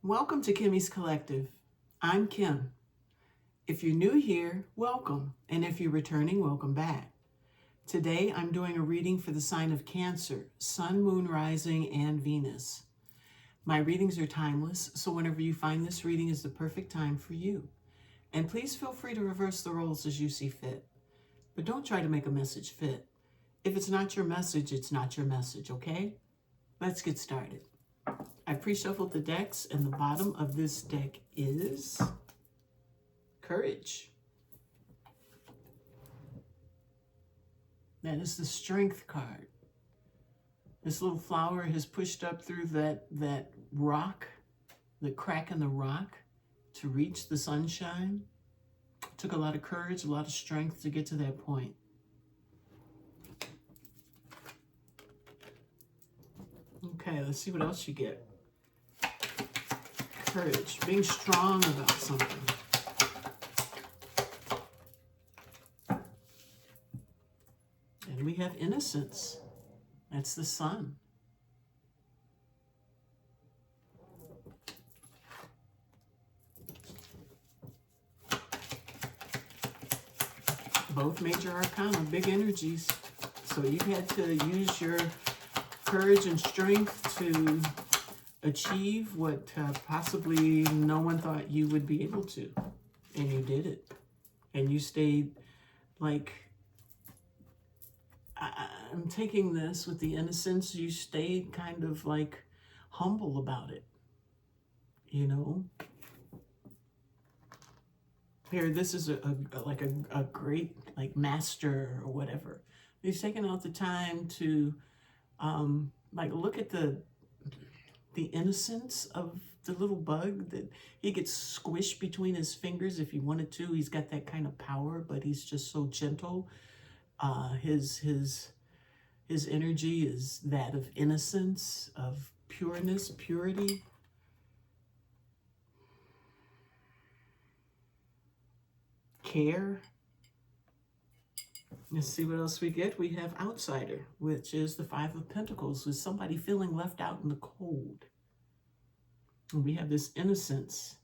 Welcome to Kimmy's Collective. I'm Kim. If you're new here, welcome. And if you're returning, welcome back. Today, I'm doing a reading for the sign of Cancer, Sun, Moon, Rising, and Venus. My readings are timeless, so whenever you find this reading is the perfect time for you. And please feel free to reverse the roles as you see fit. But don't try to make a message fit. If it's not your message, it's not your message, okay? Let's get started. I pre-shuffled the decks, and the bottom of this deck is Courage. That is the Strength card. This little flower has pushed up through that rock, the crack in the rock, to reach the sunshine. It took a lot of courage, a lot of strength to get to that point. Okay, let's see what else you get. Courage, being strong about something. And we have innocence. That's the Sun. Both major arcana, big energies. So you had to use your courage and strength to achieve what possibly no one thought you would be able to. And you did it. And you stayed like, I'm taking this with the innocence, you stayed kind of like humble about it. You know? Here, this is a great like master or whatever. He's taken out the time to like look at the innocence of the little bug that he gets squished between his fingers if he wanted to. He's got that kind of power, but he's just so gentle. His energy is that of innocence, of pureness, purity. Care. Let's see what else we get. We have Outsider, which is the Five of Pentacles, with somebody feeling left out in the cold. And we have this innocence.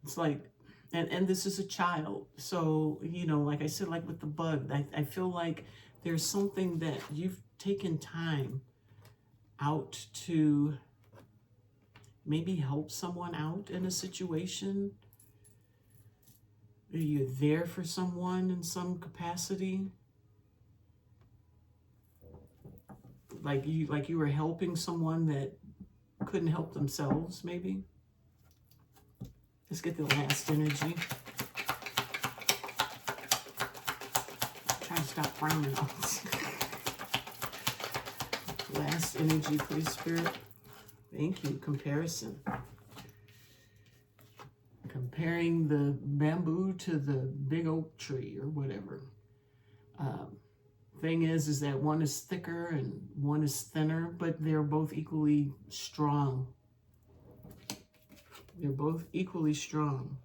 It's like, and this is a child. So, you know, like I said, like with the bug, I feel like there's something that you've taken time out to maybe help someone out in a situation. You're there for someone in some capacity. Like you were helping someone that couldn't help themselves, maybe. Let's get the last energy. Try to stop frowning. Last energy, please, Spirit. Thank you. Comparison. Comparing the bamboo to the big oak tree or whatever. Thing is that one is thicker and one is thinner, but they're both equally strong. They're both equally strong.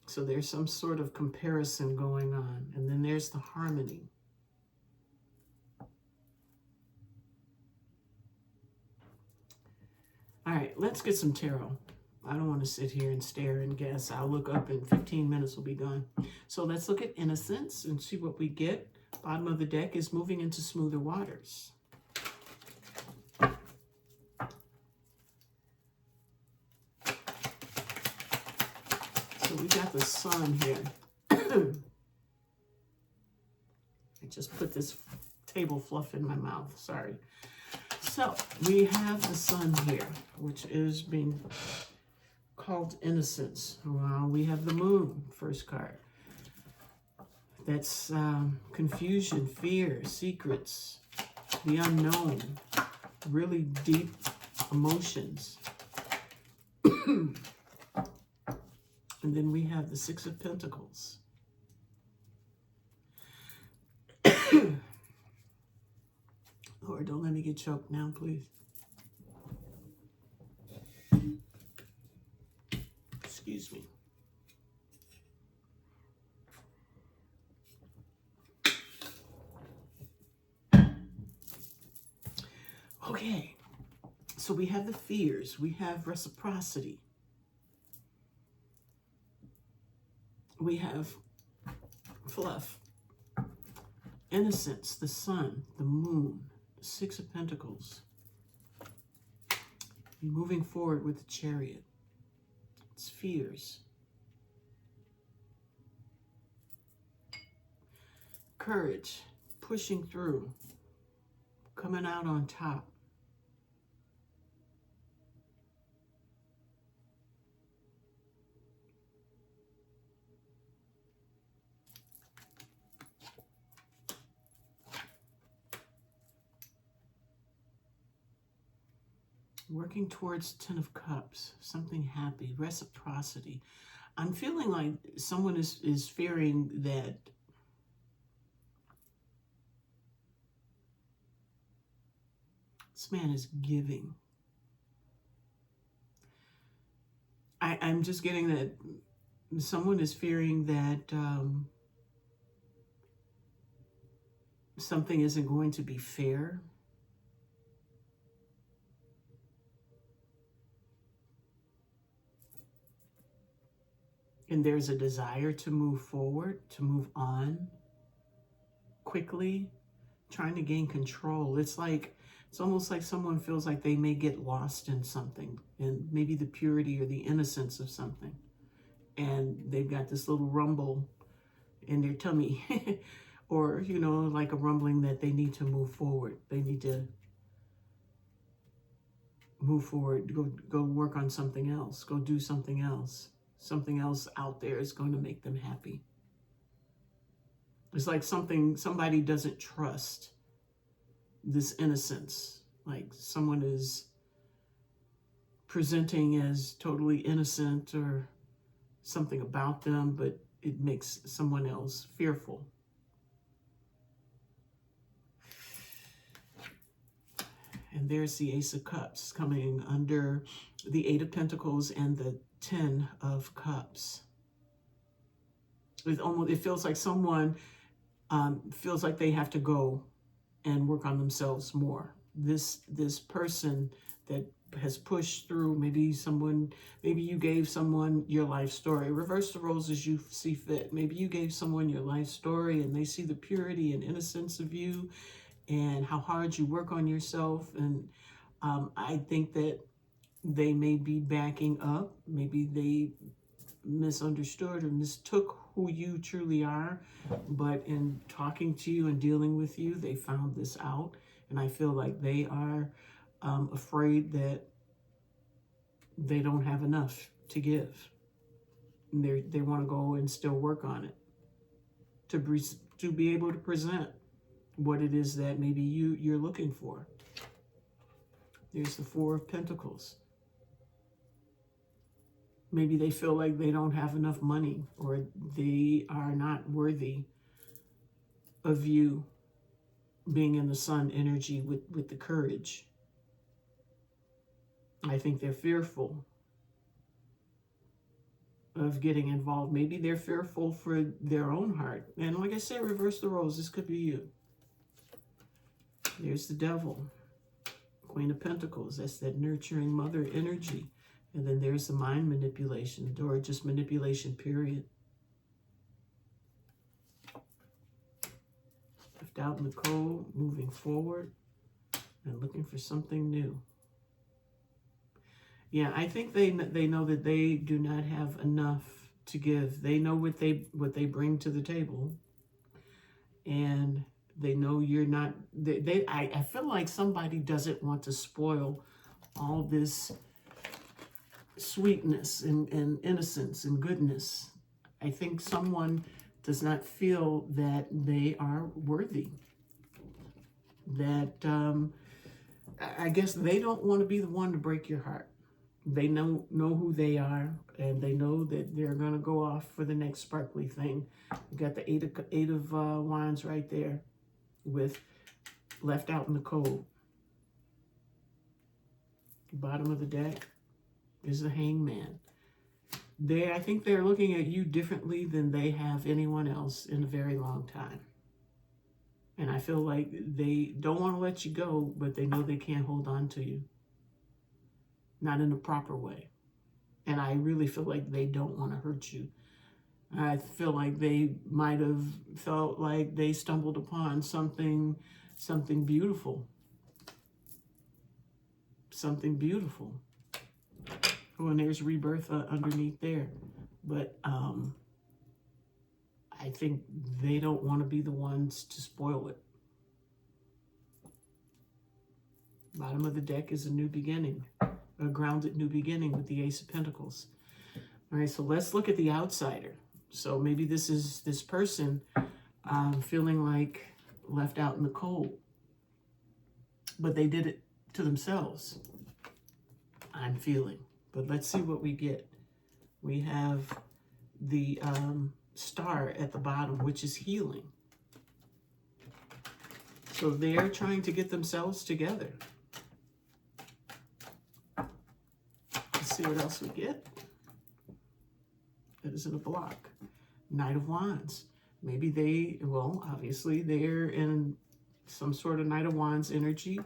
So there's some sort of comparison going on. And then there's the harmony. All right, let's get some tarot. I don't want to sit here and stare and guess. I'll look up in 15 minutes, we'll be gone. So let's look at innocence and see what we get. Bottom of the deck is moving into smoother waters. So we got the Sun here. I just put this table fluff in my mouth, sorry. So we have the Sun here, which is being called innocence. Well, we have the Moon, first card. That's confusion, fear, secrets, the unknown, really deep emotions. And then we have the Six of Pentacles. Lord, don't let me get choked now, please. Excuse me. Okay, so we have the fears, we have reciprocity, we have fluff, innocence, the sun, the moon, the Six of Pentacles. You're moving forward with the Chariot. It's fears. Courage, pushing through, coming out on top. Working towards Ten of Cups, something happy, reciprocity. I'm feeling like someone is fearing that this man is giving. I'm just getting that someone is fearing that something isn't going to be fair. And there's a desire to move forward, to move on quickly, trying to gain control. It's almost like someone feels like they may get lost in something, and maybe the purity or the innocence of something. And they've got this little rumble in their tummy, or, you know, like a rumbling that they need to move forward. They need to move forward, go work on something else, go do something else. Something else out there is going to make them happy. It's like somebody doesn't trust this innocence. Like someone is presenting as totally innocent or something about them, but it makes someone else fearful. And there's the Ace of Cups coming under the Eight of Pentacles and the Ten of Cups. It feels like someone feels like they have to go and work on themselves more. This person that has pushed through, maybe you gave someone your life story. Reverse the roles as you see fit. Maybe you gave someone your life story and they see the purity and innocence of you and how hard you work on yourself. And I think that they may be backing up. Maybe they misunderstood or mistook who you truly are. But in talking to you and dealing with you, they found this out. And I feel like they are afraid that they don't have enough to give. And they want to go and still work on it to be able to present what it is that maybe you're looking for. There's the Four of Pentacles. Maybe they feel like they don't have enough money or they are not worthy of you being in the sun energy with the courage. I think they're fearful of getting involved. Maybe they're fearful for their own heart. And like I said, reverse the roles. This could be you. There's the Devil. Queen of Pentacles. That's that nurturing mother energy. And then there's the mind manipulation, or just manipulation, period. Left out in the cold, moving forward, and looking for something new. Yeah, I think they know that they do not have enough to give. They know what they bring to the table, and they know you're not. I feel like somebody doesn't want to spoil all this sweetness and innocence and goodness. I think someone does not feel that they are worthy. That I guess they don't want to be the one to break your heart. They know who they are, and they know that they're going to go off for the next sparkly thing. You got the eight of Wands right there with left out in the cold. Bottom of the deck is the Hangman. I think they're looking at you differently than they have anyone else in a very long time. And I feel like they don't want to let you go, but they know they can't hold on to you. Not in a proper way. And I really feel like they don't want to hurt you. I feel like they might have felt like they stumbled upon something beautiful. Something beautiful. Oh, and there's rebirth underneath there. But I think they don't want to be the ones to spoil it. Bottom of the deck is a new beginning, a grounded new beginning with the Ace of Pentacles. All right, so let's look at the outsider. So maybe this is this person feeling like left out in the cold, but they did it to themselves, I'm feeling. But let's see what we get. We have the star at the bottom, which is healing. So they're trying to get themselves together. Let's see what else we get. That isn't a block. Knight of Wands. Maybe they, well, obviously they're in some sort of Knight of Wands energy.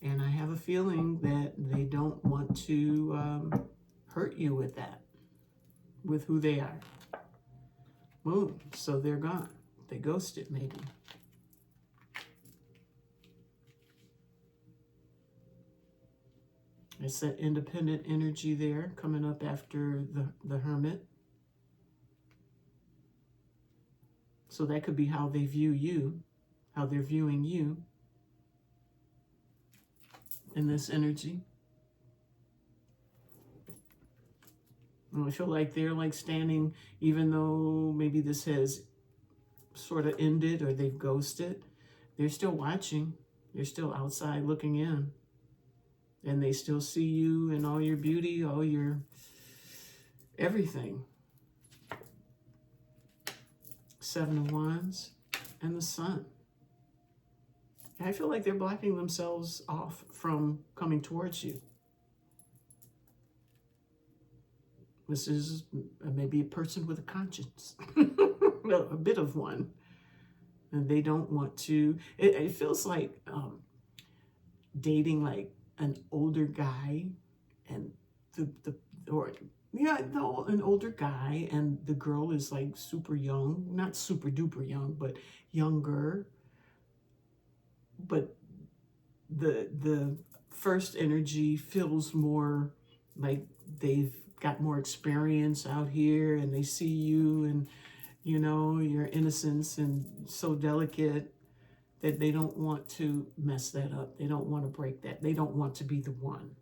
And I have a feeling that they don't want to hurt you with that, with who they are. Moon. So they're gone. They ghosted, maybe. It's that independent energy there coming up after the Hermit. So that could be how they view you, how they're viewing you in this energy. And I feel like they're like standing, even though maybe this has sort of ended or they've ghosted, they're still watching. They're still outside looking in. And they still see you in all your beauty, all your everything. Seven of Wands and the Sun. I feel like they're blocking themselves off from coming towards you. This is maybe a person with a conscience. Well, a bit of one. And they don't want to, it feels like dating like an older guy and an older guy and the girl is like super young, not super duper young, but younger. But the first energy feels more like they've got more experience out here and they see you and, you know, your innocence and so delicate that they don't want to mess that up. They don't want to break that. They don't want to be the one.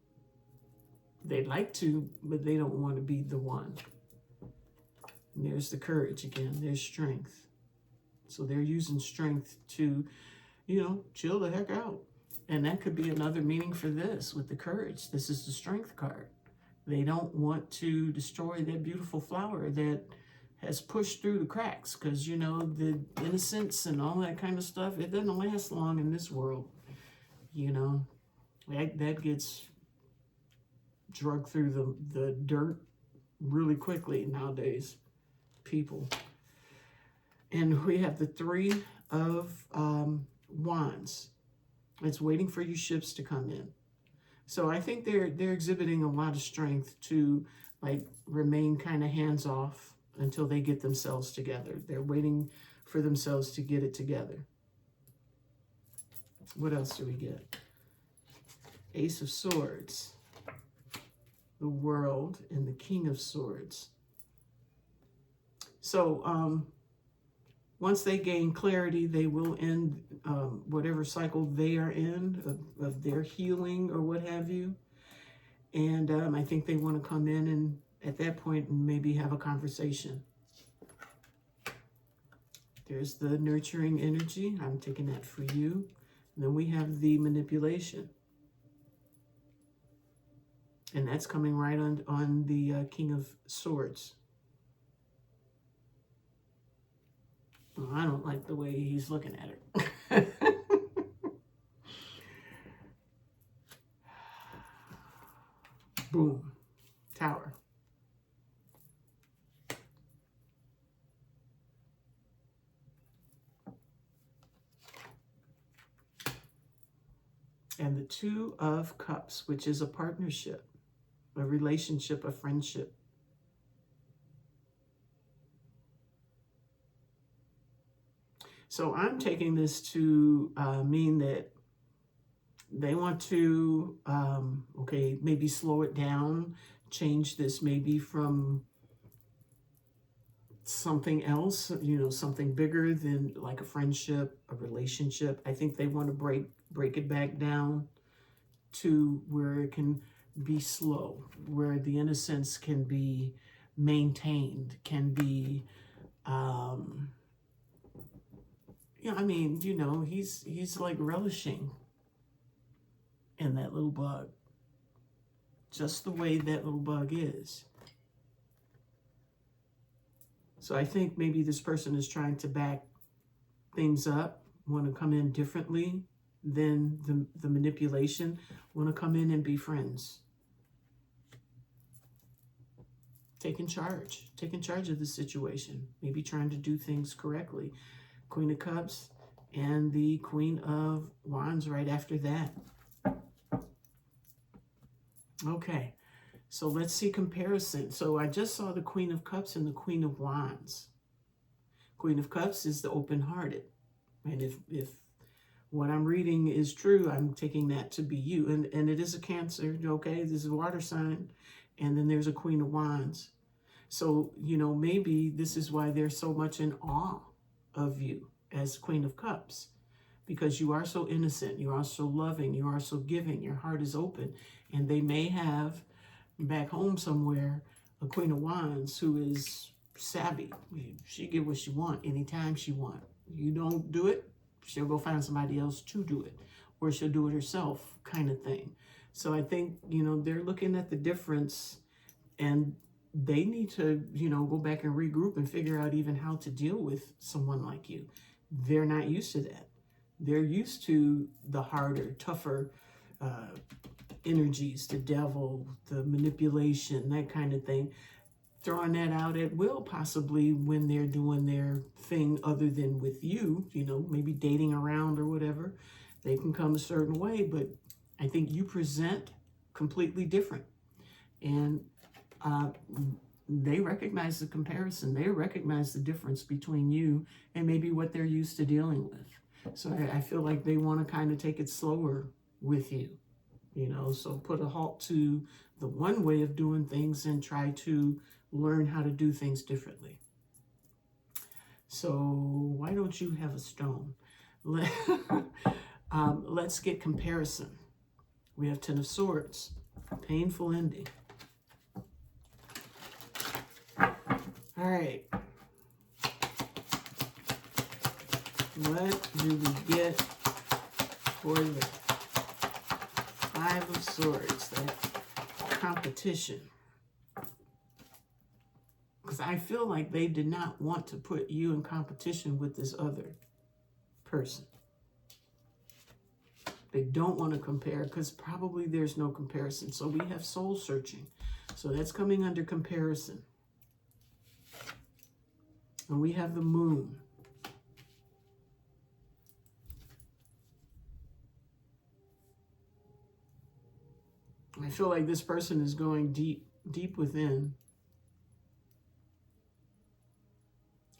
They'd like to, but they don't want to be the one. And there's the courage again. There's strength. So they're using strength to, you know, chill the heck out. And that could be another meaning for this with the courage. This is the strength card. They don't want to destroy that beautiful flower that has pushed through the cracks, because, you know, the innocence and all that kind of stuff, it doesn't last long in this world. You know, that gets drugged through the dirt really quickly nowadays, people. And we have the Three of Wands. It's waiting for you ships to come in. So I think they're exhibiting a lot of strength to like remain kind of hands off until they get themselves together. They're waiting for themselves to get it together. What else do we get? Ace of Swords, the World, and the King of Swords. So once they gain clarity, they will end whatever cycle they are in of their healing or what have you. And I think they want to come in and at that point and maybe have a conversation. There's the nurturing energy. I'm taking that for you. And then we have the manipulation. And that's coming right on the King of Swords. Well, I don't like the way he's looking at her. Boom. Tower. And the Two of Cups, which is a partnership, a relationship, a friendship. So I'm taking this to mean that they want to, okay, maybe slow it down, change this maybe from something else, something bigger than like a friendship, a relationship. I think they want to break it back down to where it can be slow, where the innocence can be maintained, can be, yeah, I mean, he's like relishing in that little bug, just the way that little bug is. So I think maybe this person is trying to back things up, want to come in differently than the manipulation, want to come in and be friends. Taking charge of the situation, maybe trying to do things correctly. Queen of Cups and the Queen of Wands right after that. Okay, so let's see comparison. So I just saw the Queen of Cups and the Queen of Wands. Queen of Cups is the open-hearted. And if what I'm reading is true, I'm taking that to be you. And it is a Cancer, okay? This is a water sign. And then there's a Queen of Wands. So, maybe this is why they're so much in awe of you as Queen of Cups. Because you are so innocent, you are so loving, you are so giving, your heart is open. And they may have, back home somewhere, a Queen of Wands who is savvy. She get what she want anytime she want. You don't do it, she'll go find somebody else to do it. Or she'll do it herself, kind of thing. So I think, they're looking at the difference, and they need to, go back and regroup and figure out even how to deal with someone like you. They're not used to that. They're used to the harder, tougher energies, the devil, the manipulation, that kind of thing. Throwing that out at will, possibly when they're doing their thing other than with you, maybe dating around or whatever. They can come a certain way, but I think you present completely different. And they recognize the comparison. They recognize the difference between you and maybe what they're used to dealing with. So I feel like they want to kind of take it slower with you, so put a halt to the one way of doing things and try to learn how to do things differently. So why don't you have a stone? Let's get comparison. We have Ten of Swords, painful ending. All right. What do we get for the Five of Swords, that competition? Because I feel like they did not want to put you in competition with this other person. They don't want to compare because probably there's no comparison. So we have soul searching. So that's coming under comparison. And we have the Moon. I feel like this person is going deep within.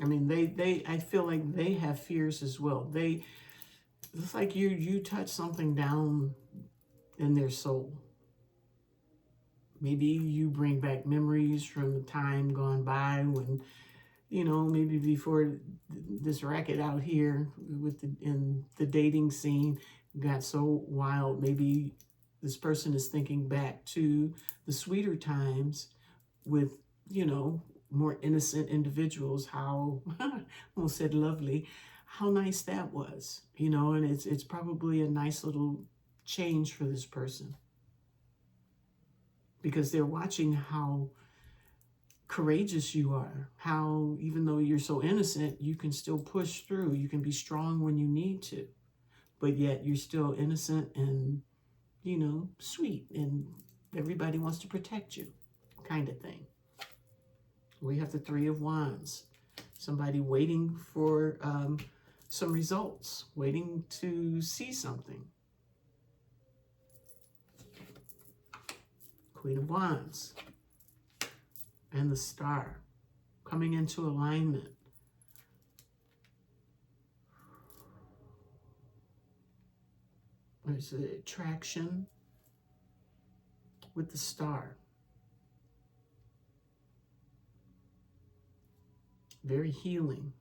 I mean, I feel like they have fears as well. It's like you touch something down in their soul. Maybe you bring back memories from the time gone by when, maybe before this racket out here in the dating scene got so wild. Maybe this person is thinking back to the sweeter times with, more innocent individuals, how, I almost said lovely, how nice that was, and it's probably a nice little change for this person. Because they're watching how courageous you are, how even though you're so innocent, you can still push through. You can be strong when you need to, but yet you're still innocent and, sweet, and everybody wants to protect you, kind of thing. We have the Three of Wands. Somebody waiting for some results, waiting to see something. Queen of Wands, and the Star coming into alignment. There's the attraction with the Star. Very healing.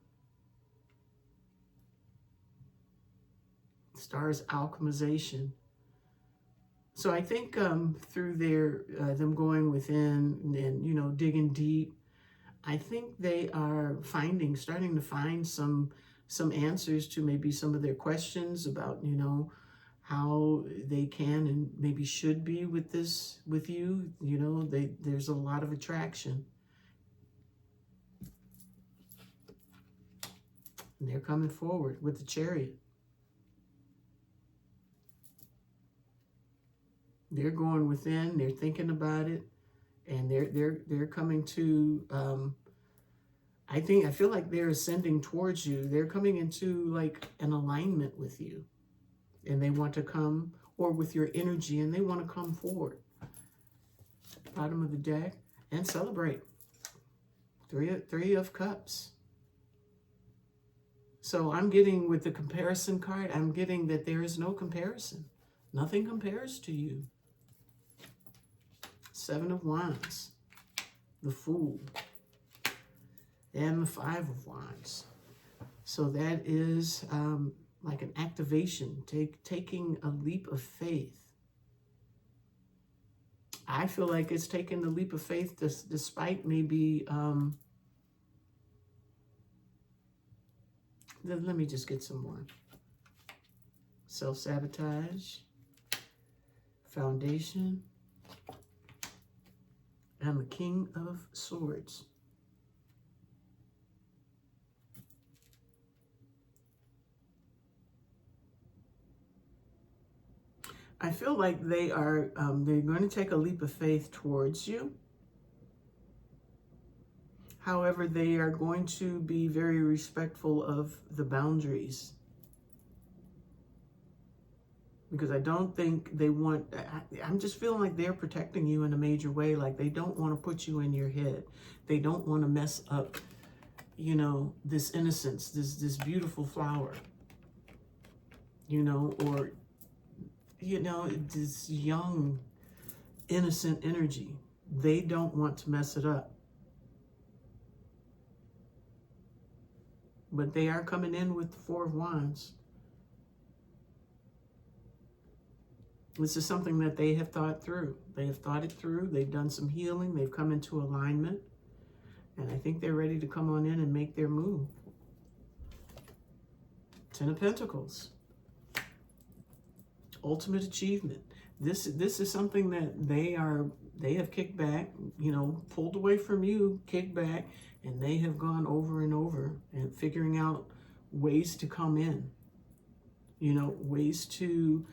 Star's alchemization. So I think through them going within and, you know, digging deep, I think they are starting to find some answers to maybe some of their questions about, you know, how they can and maybe should be with you. You know, there's a lot of attraction. And they're coming forward with the Chariot. They're going within, they're thinking about it, and they're coming to I feel like they're ascending towards you. They're coming into like an alignment with you. And they want to come, or with your energy, and they want to come forward. Bottom of the deck, and celebrate. Three of Cups. So I'm getting, with the comparison card, I'm getting that there is no comparison. Nothing compares to you. Seven of Wands. The Fool. And the Five of Wands. So that is like an activation, taking a leap of faith. I feel like it's taking the leap of faith despite maybe, let me just get some more. Self-sabotage, foundation, and the King of Swords. I feel like they are, they're going to take a leap of faith towards you. However, they are going to be very respectful of the boundaries. Because I don't think they want, I'm just feeling like they're protecting you in a major way. Like they don't want to put you in your head. They don't want to mess up, you know, this innocence, this beautiful flower, you know, or, you know, this young, innocent energy. They don't want to mess it up. But they are coming in with the Four of Wands. This is something that they have thought through. They have thought it through. They've done some healing. They've come into alignment. And I think they're ready to come on in and make their move. Ten of Pentacles. Ultimate achievement. This is something that they have kicked back, you know, pulled away from you, kicked back, and they have gone over and over and figuring out ways to come in, you know, ways to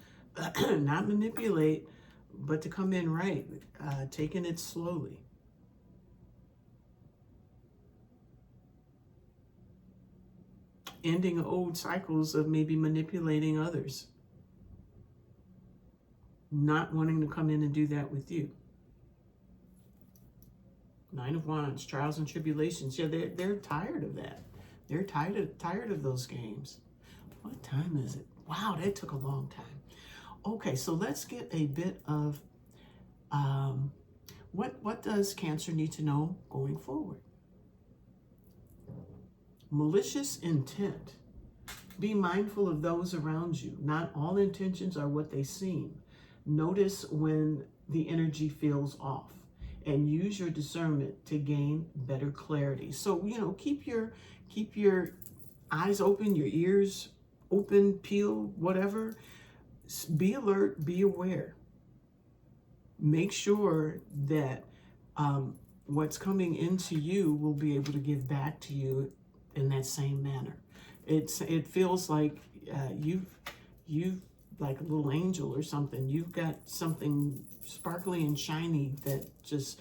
not manipulate, but to come in right, taking it slowly. Ending old cycles of maybe manipulating others. Not wanting to come in and do that with you. Nine of Wands, trials and tribulations. Yeah, they're tired of that. They're tired of those games. What time is it? Wow, that took a long time. Okay, so let's get a bit of what does Cancer need to know going forward? Malicious intent. Be mindful of those around you. Not all intentions are what they seem. Notice when the energy feels off and use your discernment to gain better clarity. So, you know, keep your eyes open, your ears open, peeled, whatever. Be alert, be aware. Make sure that what's coming into you will be able to give back to you in that same manner. It feels like you've like a little angel or something. You've got something sparkly and shiny that just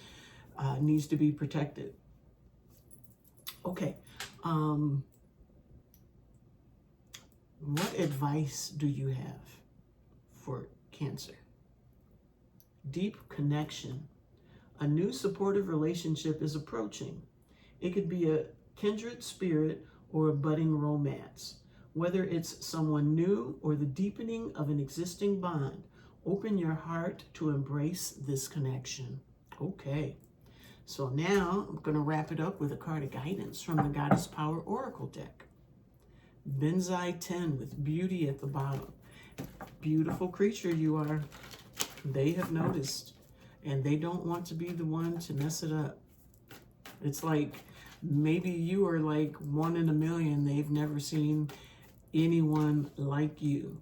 needs to be protected. Okay. What advice do you have for Cancer? Deep connection A new supportive relationship is approaching. It could be a kindred spirit or a budding romance. Whether it's someone new or the deepening of an existing bond, open your heart to embrace this connection. Okay, so now I'm going to wrap it up with a card of guidance from the Goddess Power Oracle deck. Benzai 10 with beauty at the bottom. Beautiful creature you are. They have noticed, and they don't want to be the one to mess it up. It's like maybe you are like one in a million. They've never seen anyone like you.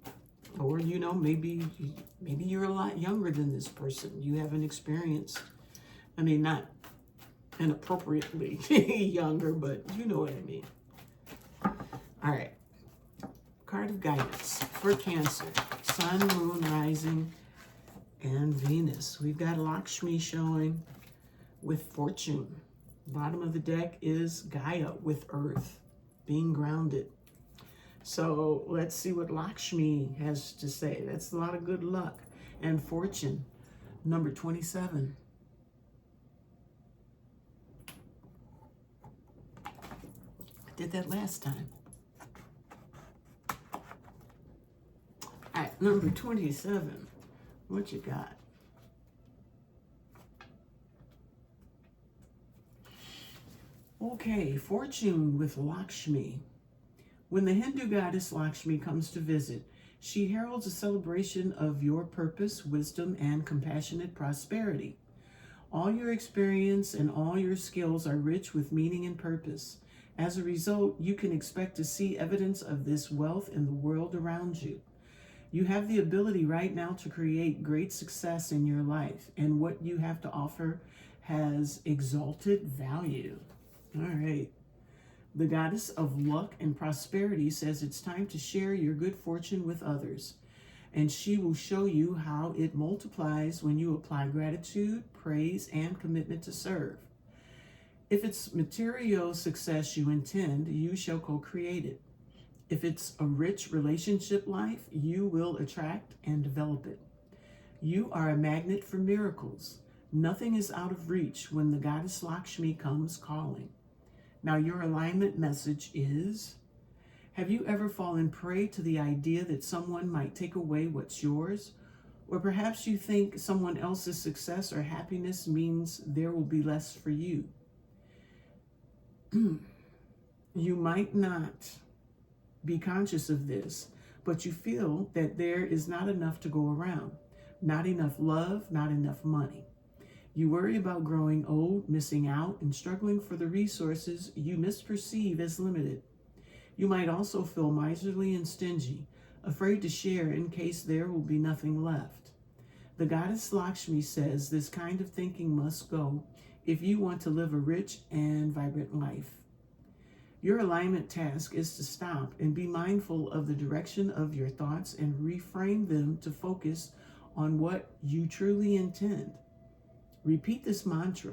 Or, you know, maybe you're a lot younger than this person. You haven't experienced, I mean, not inappropriately younger, but you know what I mean. All right. Card of guidance for Cancer. Sun, Moon, Rising, and Venus. We've got Lakshmi showing with Fortune. Bottom of the deck is Gaia with Earth, being grounded. So let's see what Lakshmi has to say. That's a lot of good luck. And Fortune, number 27. I did that last time. All right, number 27. What you got? Okay, Fortune with Lakshmi. When the Hindu goddess Lakshmi comes to visit, she heralds a celebration of your purpose, wisdom, and compassionate prosperity. All your experience and all your skills are rich with meaning and purpose. As a result, you can expect to see evidence of this wealth in the world around you. You have the ability right now to create great success in your life, and what you have to offer has exalted value. All right. The goddess of luck and prosperity says it's time to share your good fortune with others, and she will show you how it multiplies when you apply gratitude, praise, and commitment to serve. If it's material success you intend, you shall co-create it. If it's a rich relationship life, you will attract and develop it. You are a magnet for miracles. Nothing is out of reach when the goddess Lakshmi comes calling. Now, your alignment message is, have you ever fallen prey to the idea that someone might take away what's yours? Or perhaps you think someone else's success or happiness means there will be less for you. You might not be conscious of this, but you feel that there is not enough to go around. Not enough love, not enough money. You worry about growing old, missing out, and struggling for the resources you misperceive as limited. You might also feel miserly and stingy, afraid to share in case there will be nothing left. The goddess Lakshmi says this kind of thinking must go if you want to live a rich and vibrant life. Your alignment task is to stop and be mindful of the direction of your thoughts and reframe them to focus on what you truly intend. Repeat this mantra: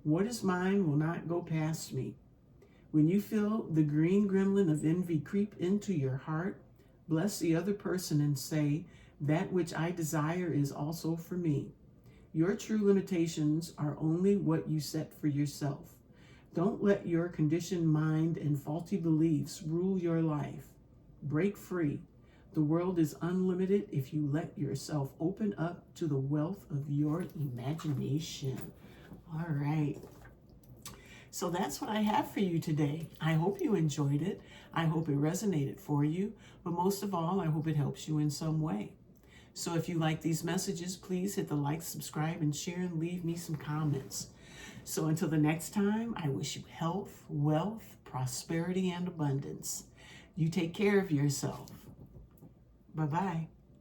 what is mine will not go past me. When you feel the green gremlin of envy creep into your heart, bless the other person and say, that which I desire is also for me. Your true limitations are only what you set for yourself. Don't let your conditioned mind and faulty beliefs rule your life. Break free. The world is unlimited if you let yourself open up to the wealth of your imagination. All right. So that's what I have for you today. I hope you enjoyed it. I hope it resonated for you. But most of all, I hope it helps you in some way. So if you like these messages, please hit the like, subscribe, and share, and leave me some comments. So until the next time, I wish you health, wealth, prosperity, and abundance. You take care of yourself. Bye-bye.